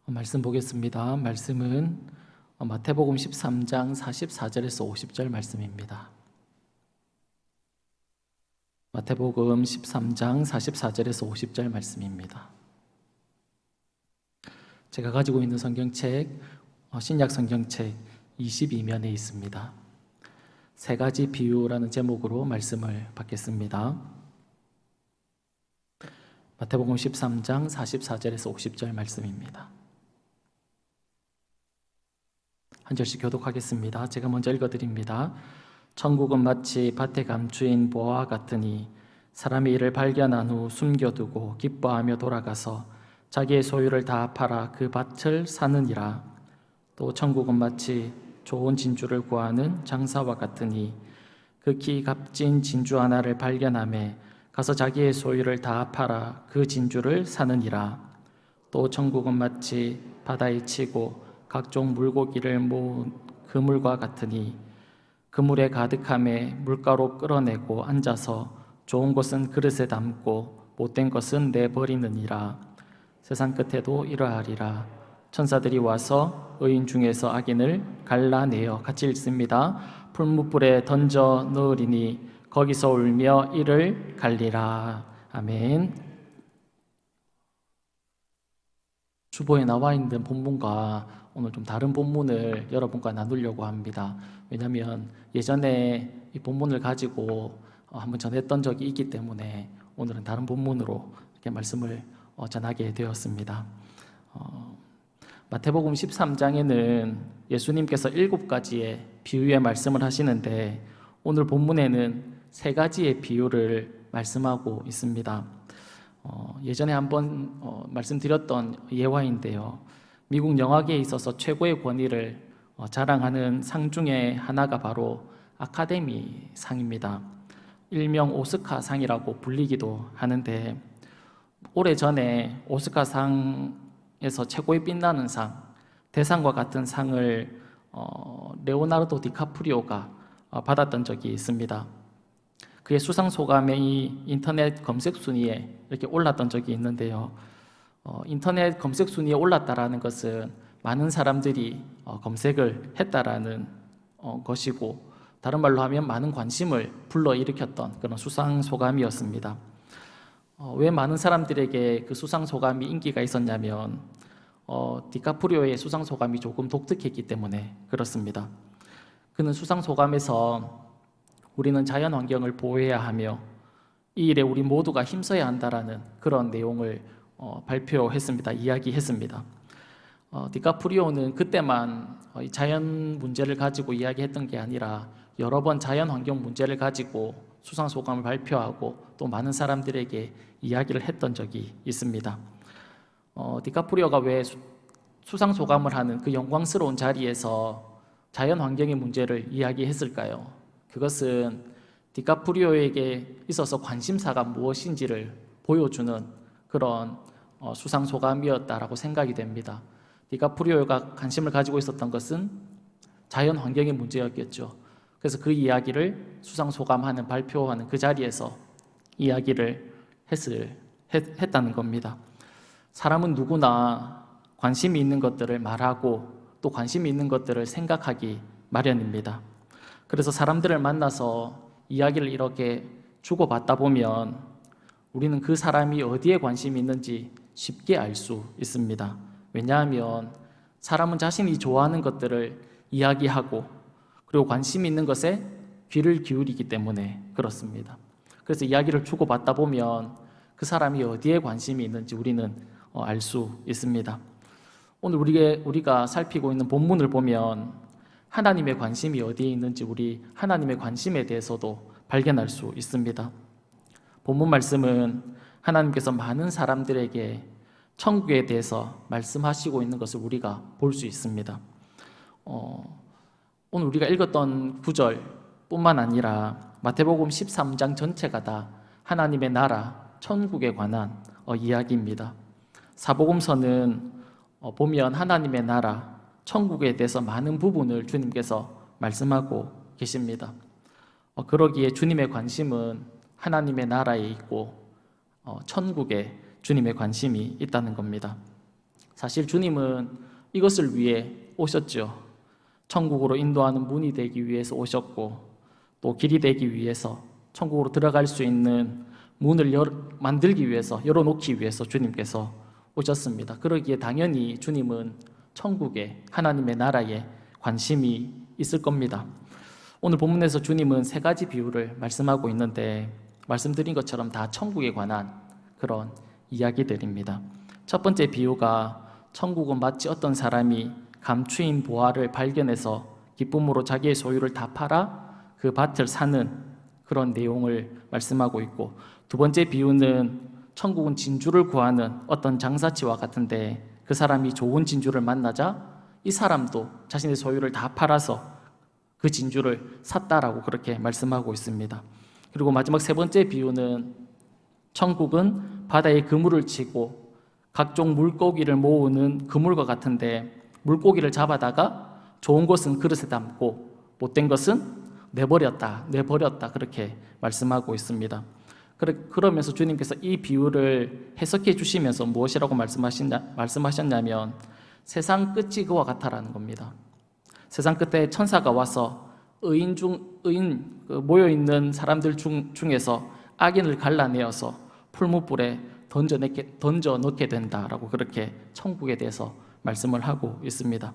말씀 보겠습니다. 말씀은 마태복음 13장 44절에서 50절 말씀입니다. 마태복음 13장 44절에서 50절 말씀입니다. 제가 가지고 있는 성경책, 신약 성경책 22면에 있습니다. 세 가지 비유라는 제목으로 말씀을 받겠습니다. 마태복음 13장 44절에서 50절 말씀입니다. 한 절씩 교독하겠습니다. 제가 먼저 읽어드립니다. 천국은 마치 밭에 감추인 보화와 같으니 사람이 이를 발견한 후 숨겨두고 기뻐하며 돌아가서 자기의 소유를 다 팔아 그 밭을 사느니라. 또 천국은 마치 좋은 진주를 구하는 장사와 같으니 극히 값진 진주 하나를 발견하매 가서 자기의 소유를 다 팔아 그 진주를 사느니라. 또 천국은 마치 바다에 치고 각종 물고기를 모은 그물과 같으니 그물에 가득함에 물가로 끌어내고 앉아서 좋은 것은 그릇에 담고 못된 것은 내버리느니라. 세상 끝에도 이러하리라. 천사들이 와서 의인 중에서 악인을 갈라내어, 같이 읽습니다. 풀무불에 던져 넣으리니 거기서 울며 이를 갈리라. 아멘. 주보에 나와 있는 본문과 오늘 좀 다른 본문을 여러분과 나누려고 합니다. 왜냐하면 예전에 이 본문을 가지고 한번 전했던 적이 있기 때문에 오늘은 다른 본문으로 이렇게 말씀을 전하게 되었습니다. 마태복음 13장에는 예수님께서 7가지의 비유의 말씀을 하시는데 오늘 본문에는 3가지의 비유를 말씀하고 있습니다. 예전에 한번 말씀드렸던 예화인데요. 미국 영화계에 있어서 최고의 권위를 자랑하는 상 중에 하나가 바로 아카데미 상입니다. 일명 오스카 상이라고 불리기도 하는데 오래전에 오스카 상에서 최고의 빛나는 상, 대상과 같은 상을 레오나르도 디카프리오가 받았던 적이 있습니다. 그의 수상 소감이 인터넷 검색 순위에 이렇게 올랐던 적이 있는데요. 인터넷 검색 순위에 올랐다라는 것은 많은 사람들이 검색을 했다라는 것이고, 다른 말로 하면 많은 관심을 불러일으켰던 그런 수상 소감이었습니다. 왜 많은 사람들에게 그 수상 소감이 인기가 있었냐면 디카프리오의 수상 소감이 조금 독특했기 때문에 그렇습니다. 그는 수상 소감에서 우리는 자연 환경을 보호해야 하며 이 일에 우리 모두가 힘써야 한다라는 그런 내용을 발표했습니다. 이야기했습니다. 디카프리오는 그때만 자연 문제를 가지고 이야기했던 게 아니라 여러 번 자연 환경 문제를 가지고 수상 소감을 발표하고 또 많은 사람들에게 이야기를 했던 적이 있습니다. 디카프리오가 왜 수상 소감을 하는 그 영광스러운 자리에서 자연 환경의 문제를 이야기했을까요? 그것은 디카프리오에게 있어서 관심사가 무엇인지를 보여주는 그런 수상 소감이었다라고 생각이 됩니다. 디카프리오가 관심을 가지고 있었던 것은 자연 환경의 문제였겠죠. 그래서 그 이야기를 수상 소감하는, 발표하는 그 자리에서 이야기를 했다는 겁니다. 사람은 누구나 관심이 있는 것들을 말하고 또 관심이 있는 것들을 생각하기 마련입니다. 그래서 사람들을 만나서 이야기를 이렇게 주고받다 보면 우리는 그 사람이 어디에 관심이 있는지 쉽게 알 수 있습니다. 왜냐하면 사람은 자신이 좋아하는 것들을 이야기하고 그리고 관심이 있는 것에 귀를 기울이기 때문에 그렇습니다. 그래서 이야기를 주고받다 보면 그 사람이 어디에 관심이 있는지 우리는 알 수 있습니다. 오늘 우리가 살피고 있는 본문을 보면 하나님의 관심이 어디에 있는지 우리 하나님의 관심에 대해서도 발견할 수 있습니다. 본문 말씀은 하나님께서 많은 사람들에게 천국에 대해서 말씀하시고 있는 것을 우리가 볼 수 있습니다. 오늘 우리가 읽었던 구절뿐만 아니라 마태복음 13장 전체가 다 하나님의 나라, 천국에 관한 이야기입니다. 사복음서는 보면 하나님의 나라, 천국에 대해서 많은 부분을 주님께서 말씀하고 계십니다. 그러기에 주님의 관심은 하나님의 나라에 있고 천국에 주님의 관심이 있다는 겁니다. 사실 주님은 이것을 위해 오셨죠. 천국으로 인도하는 문이 되기 위해서 오셨고, 또 길이 되기 위해서, 천국으로 들어갈 수 있는 문을 만들기 위해서, 열어놓기 위해서 주님께서 오셨습니다. 그러기에 당연히 주님은 천국에, 하나님의 나라에 관심이 있을 겁니다. 오늘 본문에서 주님은 세 가지 비유를 말씀하고 있는데, 말씀드린 것처럼 다 천국에 관한 그런 이야기들입니다. 첫 번째 비유가 천국은 마치 어떤 사람이 감추인 보화를 발견해서 기쁨으로 자기의 소유를 다 팔아 그 밭을 사는 그런 내용을 말씀하고 있고, 두 번째 비유는 천국은 진주를 구하는 어떤 장사치와 같은데, 그 사람이 좋은 진주를 만나자 이 사람도 자신의 소유를 다 팔아서 그 진주를 샀다라고 그렇게 말씀하고 있습니다. 그리고 마지막 세 번째 비유는 천국은 바다에 그물을 치고 각종 물고기를 모으는 그물과 같은데, 물고기를 잡아다가 좋은 것은 그릇에 담고 못된 것은 내버렸다 그렇게 말씀하고 있습니다. 그러면서 주님께서 이 비유를 해석해 주시면서 무엇이라고 말씀하셨냐면 세상 끝이 그와 같다라는 겁니다. 세상 끝에 천사가 와서 모여있는 사람들 중에서 악인을 갈라내어서 풀무불에 던져 넣게 된다라고 그렇게 천국에 대해서 말씀을 하고 있습니다.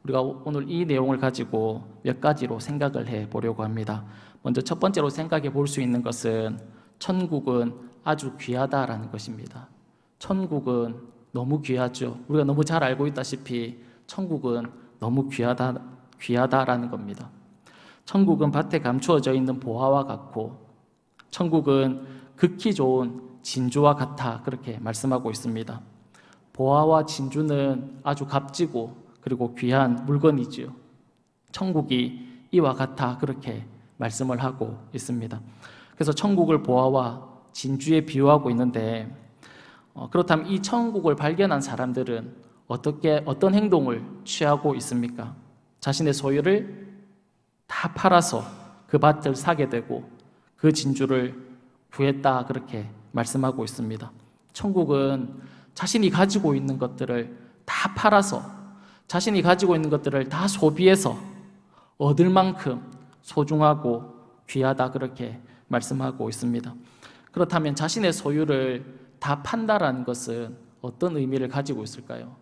우리가 오늘 이 내용을 가지고 몇 가지로 생각을 해 보려고 합니다. 먼저 첫 번째로 생각해 볼 수 있는 것은 천국은 아주 귀하다라는 것입니다. 천국은 너무 귀하죠. 우리가 너무 잘 알고 있다시피 천국은 너무 귀하다라는 겁니다. 천국은 밭에 감추어져 있는 보화와 같고, 천국은 극히 좋은 진주와 같아 그렇게 말씀하고 있습니다. 보화와 진주는 아주 값지고 그리고 귀한 물건이지요. 천국이 이와 같아 그렇게 말씀을 하고 있습니다. 그래서 천국을 보화와 진주에 비유하고 있는데, 그렇다면 이 천국을 발견한 사람들은 어떤 행동을 취하고 있습니까? 자신의 소유를 다 팔아서 그 밭을 사게 되고 그 진주를 구했다 그렇게 말씀하고 있습니다. 천국은 자신이 가지고 있는 것들을 다 팔아서, 자신이 가지고 있는 것들을 다 소비해서 얻을 만큼 소중하고 귀하다 그렇게 말씀하고 있습니다. 그렇다면 자신의 소유를 다 판다라는 것은 어떤 의미를 가지고 있을까요?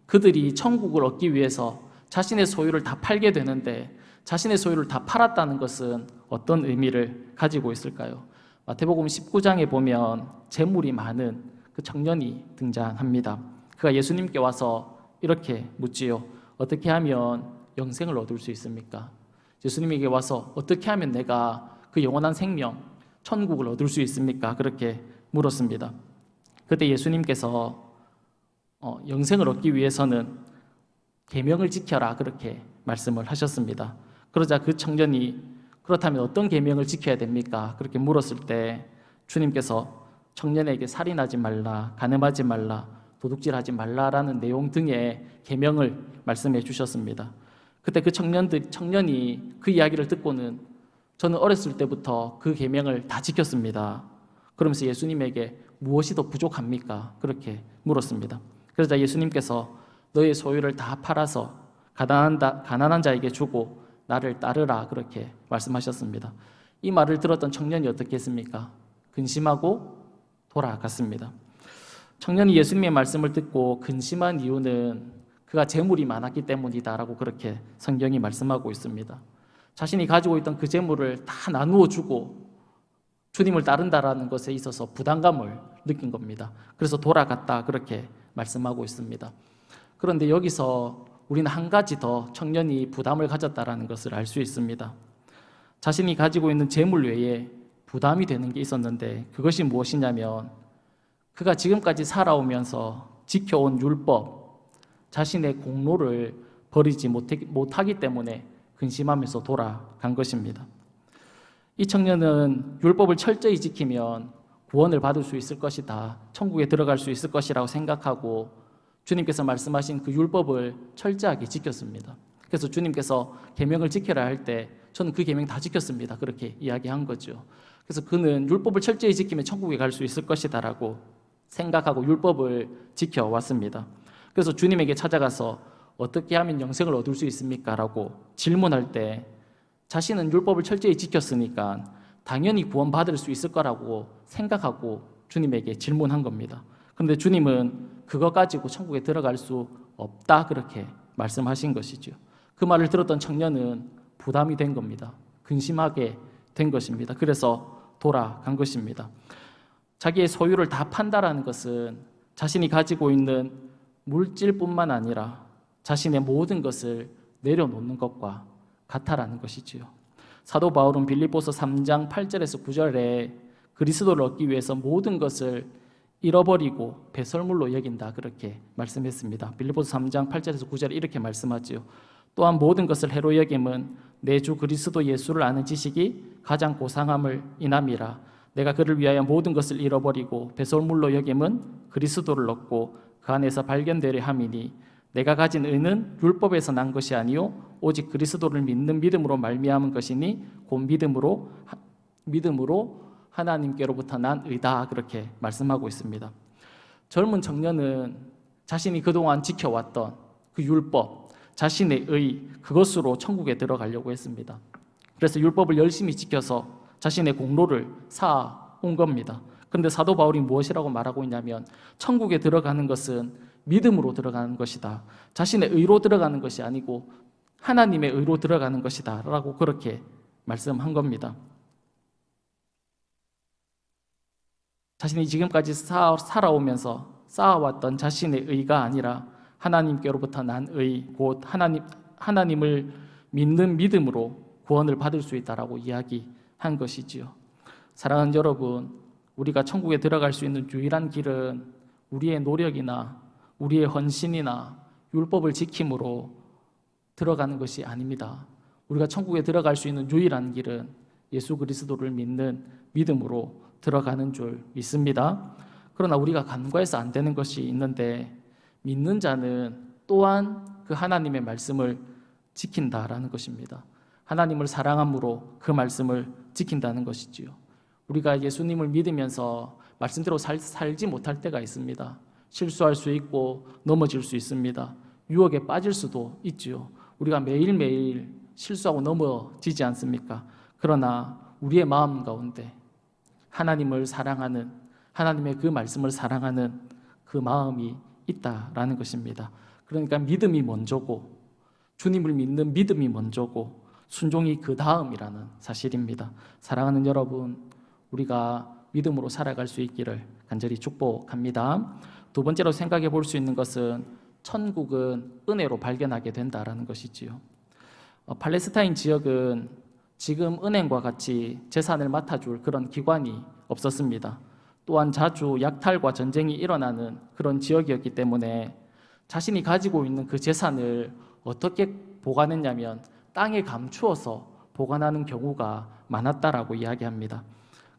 그들이 천국을 얻기 위해서 자신의 소유를 다 팔게 되는데, 자신의 소유를 다 팔았다는 것은 어떤 의미를 가지고 있을까요? 마태복음 19장에 보면 재물이 많은 그 청년이 등장합니다. 그가 예수님께 와서 이렇게 묻지요. 어떻게 하면 영생을 얻을 수 있습니까? 예수님에게 와서 어떻게 하면 내가 그 영원한 생명, 천국을 얻을 수 있습니까? 그렇게 물었습니다. 그때 예수님께서 영생을 얻기 위해서는 계명을 지켜라 그렇게 말씀을 하셨습니다. 그러자 그 청년이 그렇다면 어떤 계명을 지켜야 됩니까? 그렇게 물었을 때 주님께서 청년에게 살인하지 말라, 간음하지 말라, 도둑질하지 말라라는 내용 등의 계명을 말씀해 주셨습니다. 그때 그 청년이 그 이야기를 듣고는 저는 어렸을 때부터 그 계명을 다 지켰습니다. 그러면서 예수님에게 무엇이 더 부족합니까? 그렇게 물었습니다. 그러자 예수님께서 너의 소유를 다 팔아서 가난한 자에게 주고 나를 따르라 그렇게 말씀하셨습니다. 이 말을 들었던 청년이 어떻게 했습니까? 근심하고 돌아갔습니다. 청년이 예수님의 말씀을 듣고 근심한 이유는 그가 재물이 많았기 때문이다라고 그렇게 성경이 말씀하고 있습니다. 자신이 가지고 있던 그 재물을 다 나누어 주고 주님을 따른다라는 것에 있어서 부담감을 느낀 겁니다. 그래서 돌아갔다 그렇게 말씀하고 있습니다. 그런데 여기서 우리는 한 가지 더 청년이 부담을 가졌다라는 것을 알 수 있습니다. 자신이 가지고 있는 재물 외에 부담이 되는 게 있었는데, 그것이 무엇이냐면 그가 지금까지 살아오면서 지켜온 율법, 자신의 공로를 버리지 못하기 때문에 근심하면서 돌아간 것입니다. 이 청년은 율법을 철저히 지키면 구원을 받을 수 있을 것이다, 천국에 들어갈 수 있을 것이라고 생각하고 주님께서 말씀하신 그 율법을 철저하게 지켰습니다. 그래서 주님께서 계명을 지켜라 할 때 저는 그 계명 다 지켰습니다 그렇게 이야기한 거죠. 그래서 그는 율법을 철저히 지키면 천국에 갈 수 있을 것이다라고 생각하고 율법을 지켜왔습니다. 그래서 주님에게 찾아가서 어떻게 하면 영생을 얻을 수 있습니까? 라고 질문할 때 자신은 율법을 철저히 지켰으니까 당연히 구원받을 수 있을 거라고 생각하고 주님에게 질문한 겁니다. 그런데 주님은 그거 가지고 천국에 들어갈 수 없다 그렇게 말씀하신 것이죠. 그 말을 들었던 청년은 부담이 된 겁니다. 근심하게 된 것입니다. 그래서 돌아간 것입니다. 자기의 소유를 다 판다라는 것은 자신이 가지고 있는 물질뿐만 아니라 자신의 모든 것을 내려놓는 것과 같다라는 것이지요. 사도 바울은 빌립보서 3장 8절에서 9절에 그리스도를 얻기 위해서 모든 것을 잃어버리고 배설물로 여긴다 그렇게 말씀했습니다. 빌립보서 3장 8절에서 9절에 이렇게 말씀하지요. 또한 모든 것을 해로 여김은 내 주 그리스도 예수를 아는 지식이 가장 고상함을 인함이라. 내가 그를 위하여 모든 것을 잃어버리고 배설물로 여김은 그리스도를 얻고 그 안에서 발견되려 함이니 내가 가진 의는 율법에서 난 것이 아니요 오직 그리스도를 믿는 믿음으로 말미암은 것이니 곧 믿음으로 하나님께로부터 난 의다 그렇게 말씀하고 있습니다. 젊은 청년은 자신이 그동안 지켜왔던 그 율법, 자신의 의 그것으로 천국에 들어가려고 했습니다. 그래서 율법을 열심히 지켜서 자신의 공로를 쌓아온 겁니다. 그런데 사도 바울이 무엇이라고 말하고 있냐면 천국에 들어가는 것은 믿음으로 들어가는 것이다. 자신의 의로 들어가는 것이 아니고 하나님의 의로 들어가는 것이다 라고 그렇게 말씀한 겁니다. 자신이 지금까지 살아오면서 쌓아왔던 자신의 의가 아니라 하나님께로부터 난 의, 곧 하나님을 믿는 믿음으로 구원을 받을 수 있다라고 이야기한 것이지요. 사랑하는 여러분, 우리가 천국에 들어갈 수 있는 유일한 길은 우리의 노력이나 우리의 헌신이나 율법을 지킴으로 들어가는 것이 아닙니다. 우리가 천국에 들어갈 수 있는 유일한 길은 예수 그리스도를 믿는 믿음으로 들어가는 줄 믿습니다. 그러나 우리가 간과해서 안 되는 것이 있는데 믿는 자는 또한 그 하나님의 말씀을 지킨다라는 것입니다. 하나님을 사랑함으로 그 말씀을 지킨다는 것이지요. 우리가 예수님을 믿으면서 말씀대로 살지 못할 때가 있습니다. 실수할 수 있고 넘어질 수 있습니다. 유혹에 빠질 수도 있지요. 우리가 매일매일 실수하고 넘어지지 않습니까? 그러나 우리의 마음 가운데 하나님을 사랑하는, 하나님의 그 말씀을 사랑하는 그 마음이 있다라는 것입니다. 그러니까 믿음이 먼저고 주님을 믿는 믿음이 먼저고 순종이 그 다음이라는 사실입니다. 사랑하는 여러분, 우리가 믿음으로 살아갈 수 있기를 간절히 축복합니다. 두 번째로 생각해 볼 수 있는 것은 천국은 은혜로 발견하게 된다라는 것이지요. 팔레스타인 지역은 지금 은행과 같이 재산을 맡아줄 그런 기관이 없었습니다. 또한 자주 약탈과 전쟁이 일어나는 그런 지역이었기 때문에 자신이 가지고 있는 그 재산을 어떻게 보관했냐면 땅에 감추어서 보관하는 경우가 많았다라고 이야기합니다.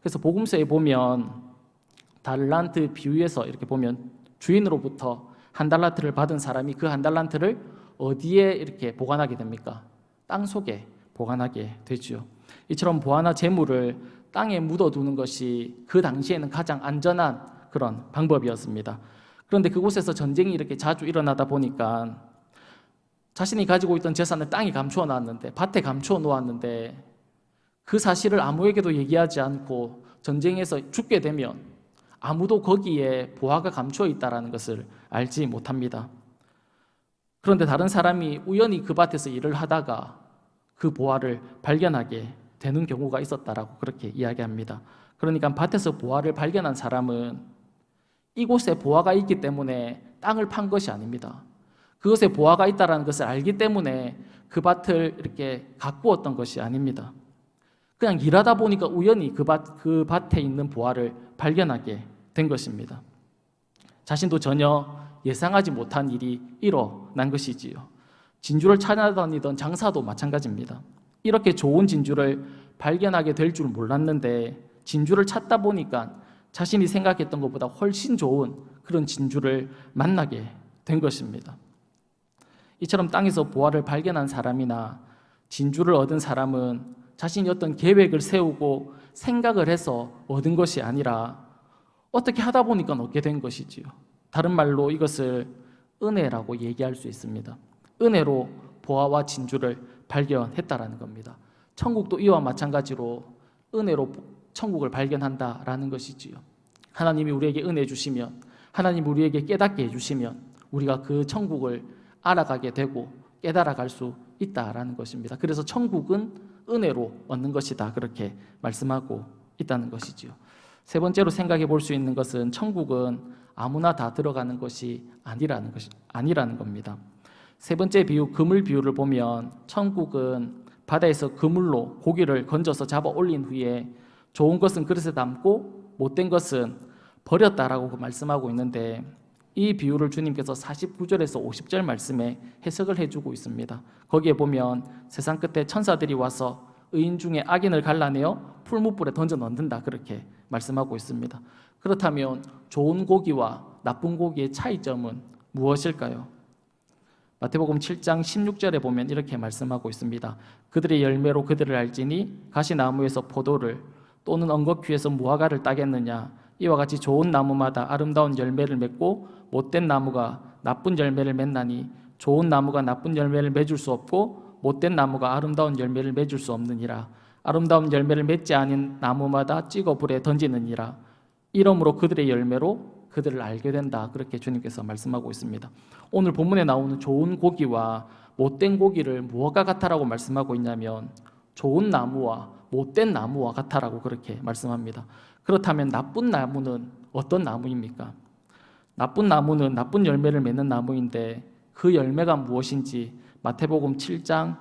그래서 복음서에 보면 달란트 비유에서 이렇게 보면 주인으로부터 한 달란트를 받은 사람이 그 한 달란트를 어디에 이렇게 보관하게 됩니까? 땅 속에 보관하게 되죠. 이처럼 보아나 재물을 땅에 묻어두는 것이 그 당시에는 가장 안전한 그런 방법이었습니다. 그런데 그곳에서 전쟁이 이렇게 자주 일어나다 보니까 자신이 가지고 있던 재산을 땅에 감추어 놨는데, 밭에 감추어 놓았는데 그 사실을 아무에게도 얘기하지 않고 전쟁에서 죽게 되면 아무도 거기에 보화가 감추어 있다는 것을 알지 못합니다. 그런데 다른 사람이 우연히 그 밭에서 일을 하다가 그 보화를 발견하게 되는 경우가 있었다라고 그렇게 이야기합니다. 그러니까 밭에서 보화를 발견한 사람은 이곳에 보화가 있기 때문에 땅을 판 것이 아닙니다. 그것에 보화가 있다는 것을 알기 때문에 그 밭을 이렇게 가꾸었던 것이 아닙니다. 그냥 일하다 보니까 우연히 그 밭에 있는 보화를 발견하게 된 것입니다. 자신도 전혀 예상하지 못한 일이 일어난 것이지요. 진주를 찾아다니던 장사도 마찬가지입니다. 이렇게 좋은 진주를 발견하게 될 줄 몰랐는데 진주를 찾다 보니까 자신이 생각했던 것보다 훨씬 좋은 그런 진주를 만나게 된 것입니다. 이처럼 땅에서 보화를 발견한 사람이나 진주를 얻은 사람은 자신이 어떤 계획을 세우고 생각을 해서 얻은 것이 아니라 어떻게 하다 보니까 얻게 된 것이지요. 다른 말로 이것을 은혜라고 얘기할 수 있습니다. 은혜로 보화와 진주를 발견했다라는 겁니다. 천국도 이와 마찬가지로 은혜로 천국을 발견한다라는 것이지요. 하나님이 우리에게 은혜 주시면, 하나님이 우리에게 깨닫게 해주시면 우리가 그 천국을 알아가게 되고 깨달아갈 수 있다라는 것입니다. 그래서 천국은 은혜로 얻는 것이다, 그렇게 말씀하고 있다는 것이지요. 세 번째로 생각해 볼 수 있는 것은 천국은 아무나 다 들어가는 것이 아니라는 겁니다. 세 번째 비유, 그물 비유를 보면 천국은 바다에서 그물로 고기를 건져서 잡아 올린 후에 좋은 것은 그릇에 담고 못된 것은 버렸다라고 말씀하고 있는데, 이 비유를 주님께서 49절에서 50절 말씀에 해석을 해주고 있습니다. 거기에 보면 세상 끝에 천사들이 와서 의인 중에 악인을 갈라내어 풀무불에 던져 넣는다, 그렇게 말씀하고 있습니다. 그렇다면 좋은 고기와 나쁜 고기의 차이점은 무엇일까요? 마태복음 7장 16절에 보면 이렇게 말씀하고 있습니다. 그들의 열매로 그들을 알지니 가시나무에서 포도를 또는 엉겅퀴에서 무화과를 따겠느냐. 이와 같이 좋은 나무마다 아름다운 열매를 맺고 못된 나무가 나쁜 열매를 맺나니 좋은 나무가 나쁜 열매를 맺을 수 없고 못된 나무가 아름다운 열매를 맺을 수 없느니라. 아름다운 열매를 맺지 않은 나무마다 찍어 불에 던지느니라. 이러므로 그들의 열매로 그들을 알게 된다, 그렇게 주님께서 말씀하고 있습니다. 오늘 본문에 나오는 좋은 고기와 못된 고기를 무엇과 같다라고 말씀하고 있냐면 좋은 나무와 못된 나무와 같다라고 그렇게 말씀합니다. 그렇다면 나쁜 나무는 어떤 나무입니까? 나쁜 나무는 나쁜 열매를 맺는 나무인데 그 열매가 무엇인지 마태복음 7장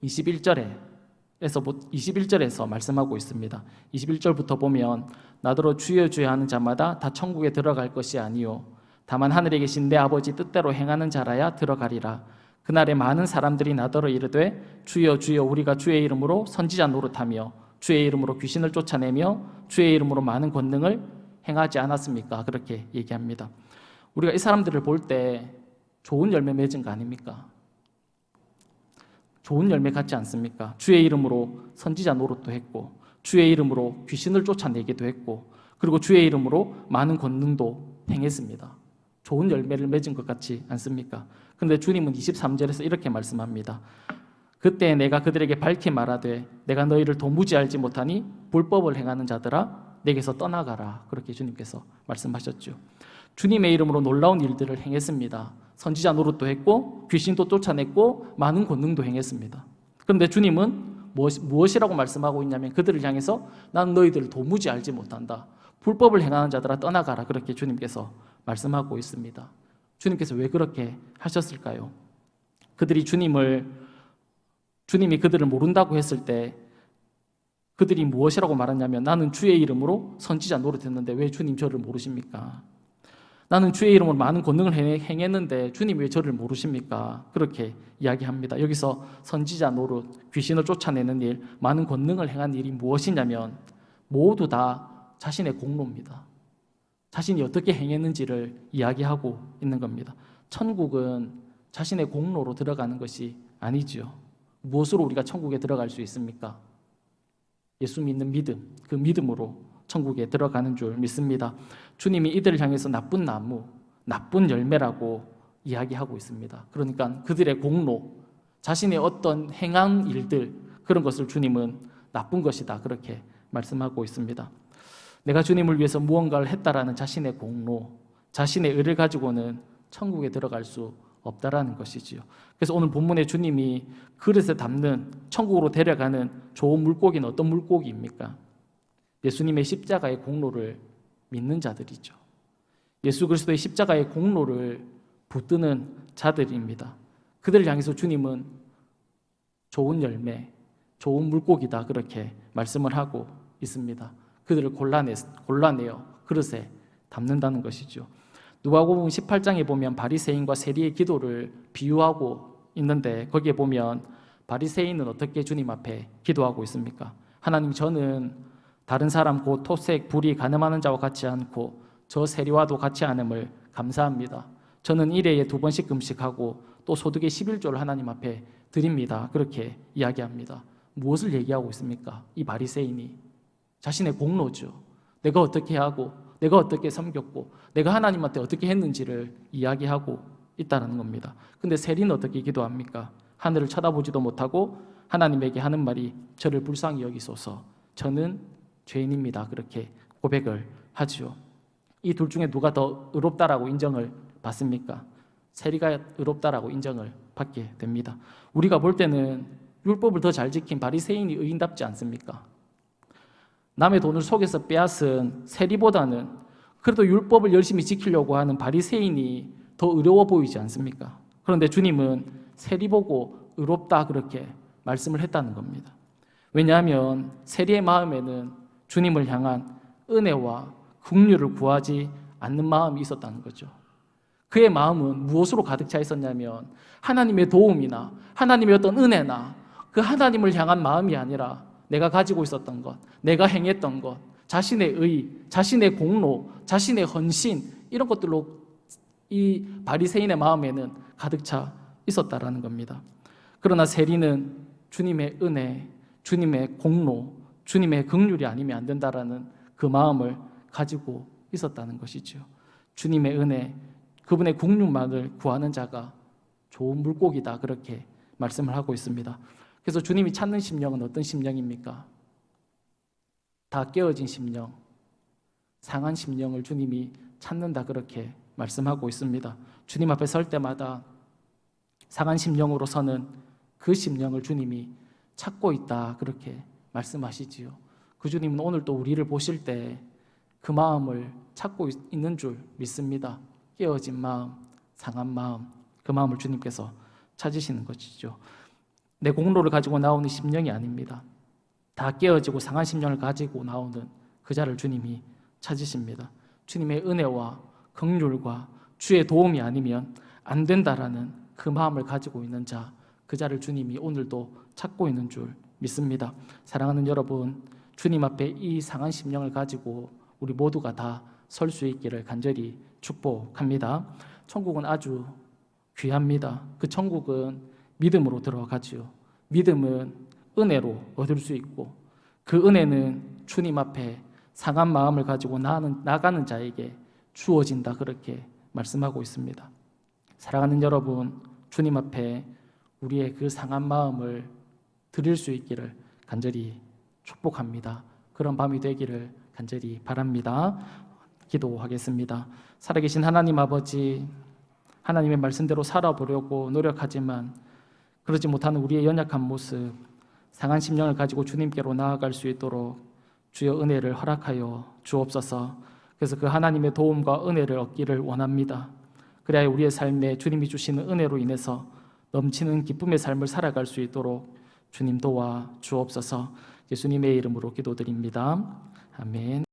21절에서 말씀하고 있습니다. 21절부터 보면 나더러 주여 주여 하는 자마다 다 천국에 들어갈 것이 아니요 다만 하늘에 계신 내 아버지 뜻대로 행하는 자라야 들어가리라. 그날에 많은 사람들이 나더러 이르되 주여 주여 우리가 주의 이름으로 선지자 노릇하며 주의 이름으로 귀신을 쫓아내며 주의 이름으로 많은 권능을 행하지 않았습니까? 그렇게 얘기합니다. 우리가 이 사람들을 볼 때 좋은 열매 맺은 거 아닙니까? 좋은 열매 같지 않습니까? 주의 이름으로 선지자 노릇도 했고 주의 이름으로 귀신을 쫓아내기도 했고 그리고 주의 이름으로 많은 권능도 행했습니다. 좋은 열매를 맺은 것 같지 않습니까? 그런데 주님은 23절에서 이렇게 말씀합니다. 그때 내가 그들에게 밝히 말하되 내가 너희를 도무지 알지 못하니 불법을 행하는 자들아 내게서 떠나가라. 그렇게 주님께서 말씀하셨죠. 주님의 이름으로 놀라운 일들을 행했습니다. 선지자 노릇도 했고 귀신도 쫓아냈고 많은 권능도 행했습니다. 그런데 주님은 무엇이라고 말씀하고 있냐면 그들을 향해서 난 너희들을 도무지 알지 못한다. 불법을 행하는 자들아 떠나가라. 그렇게 주님께서 말씀하고 있습니다. 주님께서 왜 그렇게 하셨을까요? 주님이 그들을 모른다고 했을 때 그들이 무엇이라고 말했냐면 나는 주의 이름으로 선지자 노릇했는데 왜 주님 저를 모르십니까? 나는 주의 이름으로 많은 권능을 행했는데 주님 왜 저를 모르십니까? 그렇게 이야기합니다. 여기서 선지자 노릇, 귀신을 쫓아내는 일, 많은 권능을 행한 일이 무엇이냐면 모두 다 자신의 공로입니다. 자신이 어떻게 행했는지를 이야기하고 있는 겁니다. 천국은 자신의 공로로 들어가는 것이 아니지요. 무엇으로 우리가 천국에 들어갈 수 있습니까? 예수 믿는 믿음, 그 믿음으로 천국에 들어가는 줄 믿습니다. 주님이 이들을 향해서 나쁜 나무, 나쁜 열매라고 이야기하고 있습니다. 그러니까 그들의 공로, 자신의 어떤 행한 일들, 그런 것을 주님은 나쁜 것이다, 그렇게 말씀하고 있습니다. 내가 주님을 위해서 무언가를 했다라는 자신의 공로, 자신의 의를 가지고는 천국에 들어갈 수 없다라는 것이지요. 그래서 오늘 본문에 주님이 그릇에 담는 천국으로 데려가는 좋은 물고기는 어떤 물고기입니까? 예수님의 십자가의 공로를 믿는 자들이죠. 예수 그리스도의 십자가의 공로를 붙드는 자들입니다. 그들을 향해서 주님은 좋은 열매, 좋은 물고기다, 그렇게 말씀을 하고 있습니다. 그들을 골라내어 그릇에 담는다는 것이죠. 누가복음 18장에 보면 바리새인과 세리의 기도를 비유하고 있는데 거기에 보면 바리새인은 어떻게 주님 앞에 기도하고 있습니까? 하나님, 저는 다른 사람 곧 토색, 불의, 가늠하는 자와 같지 않고 저 세리와도 같지 않음을 감사합니다. 저는 일회에 2번씩 금식하고 또 소득의 11조를 하나님 앞에 드립니다. 그렇게 이야기합니다. 무엇을 얘기하고 있습니까? 이 바리새인이 자신의 공로죠. 내가 어떻게 하고 내가 어떻게 섬겼고 내가 하나님한테 어떻게 했는지를 이야기하고 있다는 겁니다. 근데 세리는 어떻게 기도합니까? 하늘을 쳐다보지도 못하고 하나님에게 하는 말이 저를 불쌍히 여기소서, 저는 죄인입니다, 그렇게 고백을 하지요. 이 둘 중에 누가 더 의롭다라고 인정을 받습니까? 세리가 의롭다라고 인정을 받게 됩니다. 우리가 볼 때는 율법을 더 잘 지킨 바리새인이 의인답지 않습니까? 남의 돈을 속여서 빼앗은 세리보다는 그래도 율법을 열심히 지키려고 하는 바리새인이 더 의로워 보이지 않습니까? 그런데 주님은 세리 보고 의롭다 그렇게 말씀을 했다는 겁니다. 왜냐하면 세리의 마음에는 주님을 향한 은혜와 긍휼을 구하지 않는 마음이 있었다는 거죠. 그의 마음은 무엇으로 가득 차 있었냐면 하나님의 도움이나 하나님의 어떤 은혜나 그 하나님을 향한 마음이 아니라 내가 가지고 있었던 것, 내가 행했던 것, 자신의 의, 자신의 공로, 자신의 헌신, 이런 것들로 이 바리새인의 마음에는 가득 차 있었다라는 겁니다. 그러나 세리는 주님의 은혜, 주님의 공로, 주님의 긍휼이 아니면 안 된다라는 그 마음을 가지고 있었다는 것이죠. 주님의 은혜, 그분의 긍휼만을 구하는 자가 좋은 물고기다, 그렇게 말씀을 하고 있습니다. 그래서 주님이 찾는 심령은 어떤 심령입니까? 다 깨어진 심령, 상한 심령을 주님이 찾는다, 그렇게 말씀하고 있습니다. 주님 앞에 설 때마다 상한 심령으로 서는 그 심령을 주님이 찾고 있다, 그렇게 말씀하시지요. 그 주님은 오늘 또 우리를 보실 때 그 마음을 찾고 있는 줄 믿습니다. 깨어진 마음, 상한 마음, 그 마음을 주님께서 찾으시는 것이죠. 내 공로를 가지고 나오는 심령이 아닙니다. 다 깨어지고 상한 심령을 가지고 나오는 그 자를 주님이 찾으십니다. 주님의 은혜와 긍휼과 주의 도움이 아니면 안 된다라는 그 마음을 가지고 있는 자, 그 자를 주님이 오늘도 찾고 있는 줄 믿습니다. 사랑하는 여러분, 주님 앞에 이 상한 심령을 가지고 우리 모두가 다 설 수 있기를 간절히 축복합니다. 천국은 아주 귀합니다. 그 천국은 믿음으로 들어가지요. 믿음은 은혜로 얻을 수 있고 그 은혜는 주님 앞에 상한 마음을 가지고 나가는 자에게 주어진다, 그렇게 말씀하고 있습니다. 사랑하는 여러분, 주님 앞에 우리의 그 상한 마음을 드릴 수 있기를 간절히 축복합니다. 그런 밤이 되기를 간절히 바랍니다. 기도하겠습니다. 살아계신 하나님 아버지, 하나님의 말씀대로 살아보려고 노력하지만 그러지 못하는 우리의 연약한 모습, 상한 심령을 가지고 주님께로 나아갈 수 있도록 주여 은혜를 허락하여 주옵소서. 그래서 그 하나님의 도움과 은혜를 얻기를 원합니다. 그래야 우리의 삶에 주님이 주시는 은혜로 인해서 넘치는 기쁨의 삶을 살아갈 수 있도록 주님 도와 주옵소서. 예수님의 이름으로 기도드립니다. 아멘.